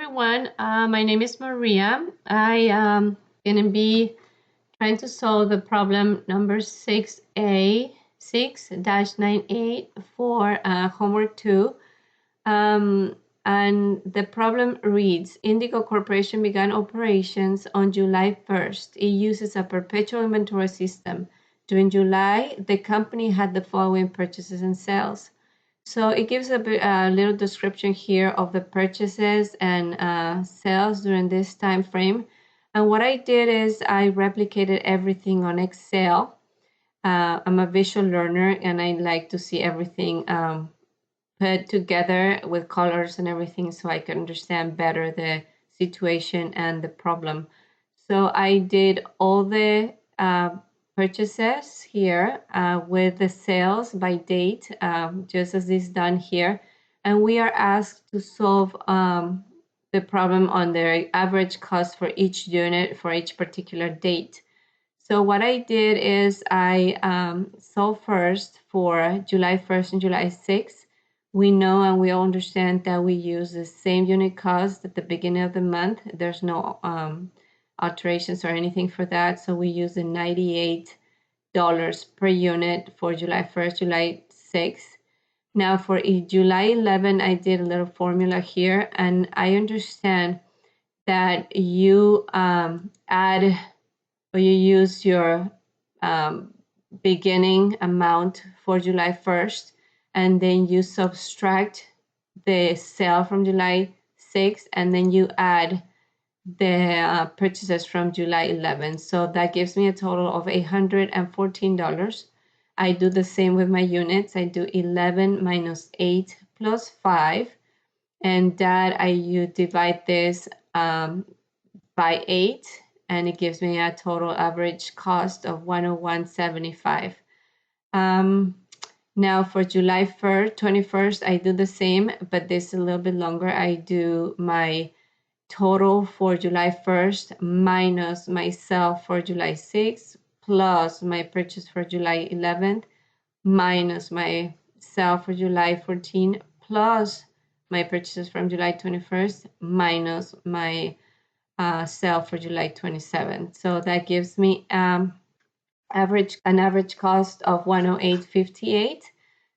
everyone. My name is Maria. I am going to be trying to solve the problem number 6A, 6-98 for homework 2. And the problem reads, Indigo Corporation began operations on July 1st. It uses a perpetual inventory system. During July, the company had the following purchases and sales. So it gives a little description here of the purchases and sales during this time frame. And what I did is I replicated everything on Excel. I'm a visual learner and I like to see everything put together with colors and everything so I can understand better the situation and the problem. So I did all the purchases here with the sales by date, just as is done here. And we are asked to solve the problem on the average cost for each unit for each particular date. So what I did is I solved first for July 1st and July 6th. We know and we all understand that we use the same unit cost at the beginning of the month. There's no alterations or anything for that. So we use the $98 per unit for July 1st, July 6th. Now for July 11, I did a little formula here, and I understand that you add or you use your beginning amount for July 1st, and then you subtract the sale from July 6th, and then you add the purchases from July 11th. So that gives me a total of $814. I do the same with my units. I do 11 minus 8 plus 5, and that you divide this by 8, and it gives me a total average cost of $101.75. Now for July 21st, I do the same, but this is a little bit longer. I do my total for July 1st minus my sale for July 6th plus my purchase for July 11th minus my sale for July 14th plus my purchases from July 21st minus my sale for July 27th. So that gives me an average cost of $108.58.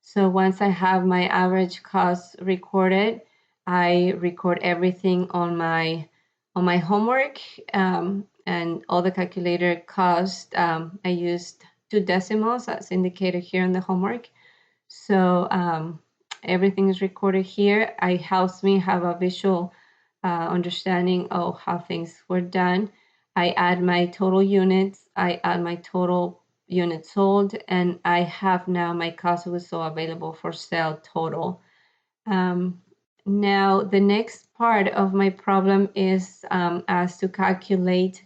So once I have my average cost recorded, I record everything on my homework, and all the calculator cost. I used 2 decimals as indicated here in the homework. So everything is recorded here. It helps me have a visual understanding of how things were done. I add my total units, I add my total units sold, and I have now my cost of goods sold available for sale total. Now the next part of my problem is as to calculate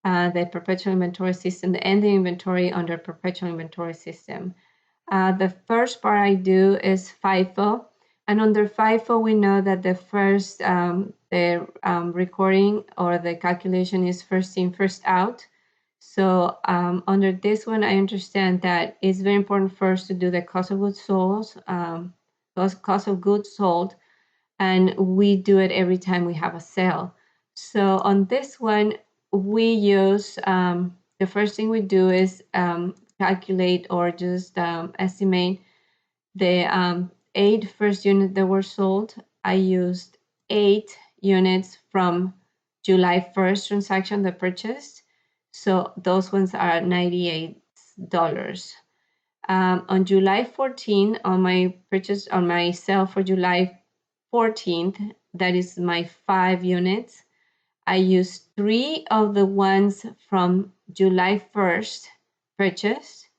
the perpetual inventory system, the ending inventory under perpetual inventory system. The first part I do is FIFO, and under FIFO we know that the first recording or the calculation is first in, first out. So under this one, I understand that it's very important first to do the cost of goods sold, and we do it every time we have a sale. So on this one, we use the first thing we do is calculate or just estimate the 8 first units that were sold. I used 8 units from July 1st transaction that purchased. So those ones are $98. On July 14th, on my sale for July 14th, that is my 5 units, I used 3 of the ones from July 1st purchased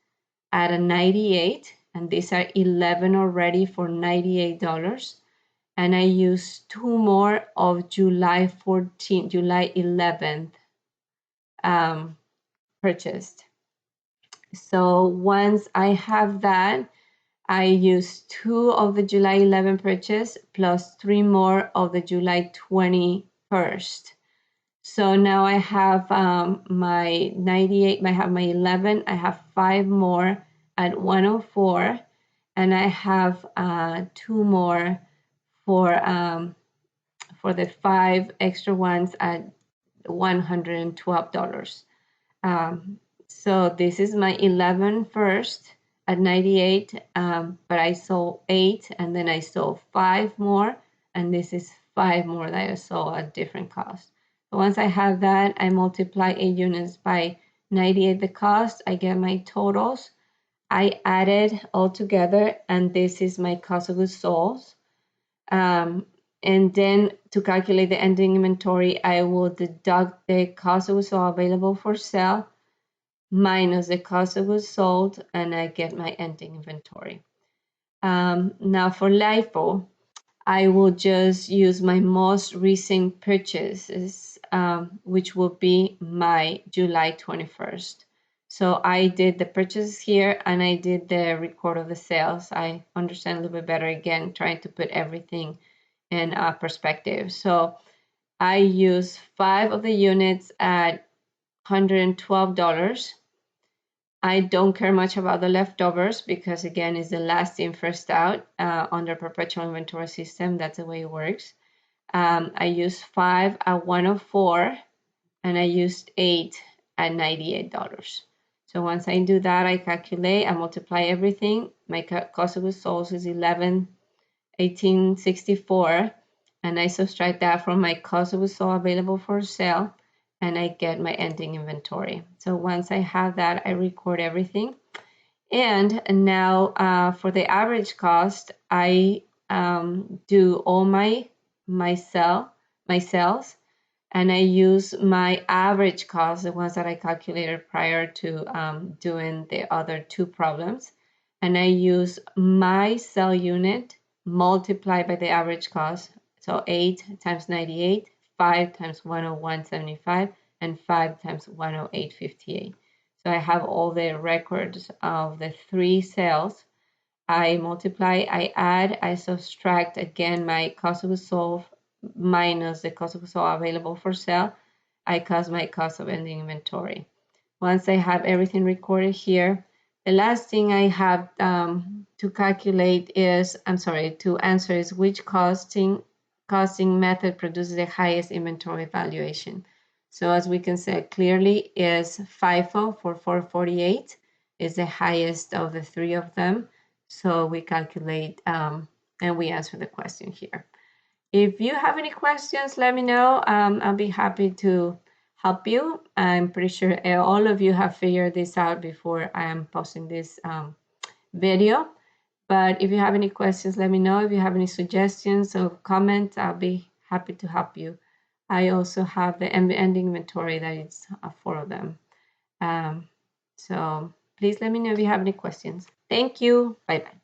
at a 98, and these are 11 already for $98. And I used 2 more of July 11th purchased. So once I have that, I use 2 of the July 11 purchase plus 3 more of the July 21st. So now I have my 98, I have my 11, I have 5 more at 104, and I have 2 more for for the 5 extra ones at $112. So this is my 11 first at 98, but I sold 8 and then I sold 5 more, and this is 5 more that I sold at different cost. So once I have that, I multiply 8 units by 98 the cost, I get my totals. I added all together, and this is my cost of goods sold. And then to calculate the ending inventory, I will deduct the cost of goods sold available for sale minus the cost of goods sold, and I get my ending inventory. Now for LIFO, I will just use my most recent purchases, which will be my July 21st. So I did the purchases here and I did the record of the sales. I understand a little bit better again, trying to put everything in perspective. So I use 5 of the units at $112. I don't care much about the leftovers because, again, it's the last in, first out under perpetual inventory system. That's the way it works. I used 5 at 104 and I used 8 at $98. So once I do that, I calculate, I multiply everything. My cost of goods sold is $18.64, and I subtract that from my cost of goods sold available for sale, and I get my ending inventory. So once I have that, I record everything. And now for the average cost, I do all my sales, and I use my average cost, the ones that I calculated prior to doing the other 2 problems, and I use my sell unit multiplied by the average cost. So 8 times 98, 5 times 101.75, and 5 times 108.58. So I have all the records of the 3 sales. I multiply, I add, I subtract again my cost of goods sold minus the cost of goods sold available for sale. I cost my cost of ending inventory. Once I have everything recorded here, the last thing I have to calculate is, to answer is which costing method produces the highest inventory valuation. So as we can see clearly is FIFO for 448 is the highest of the 3 of them. So we calculate and we answer the question here. If you have any questions, let me know. I'll be happy to help you. I'm pretty sure all of you have figured this out before I am posting this video. But if you have any questions, let me know. If you have any suggestions or comments, I'll be happy to help you. I also have the ending inventory that is 4 of them. So please let me know if you have any questions. Thank you. Bye-bye.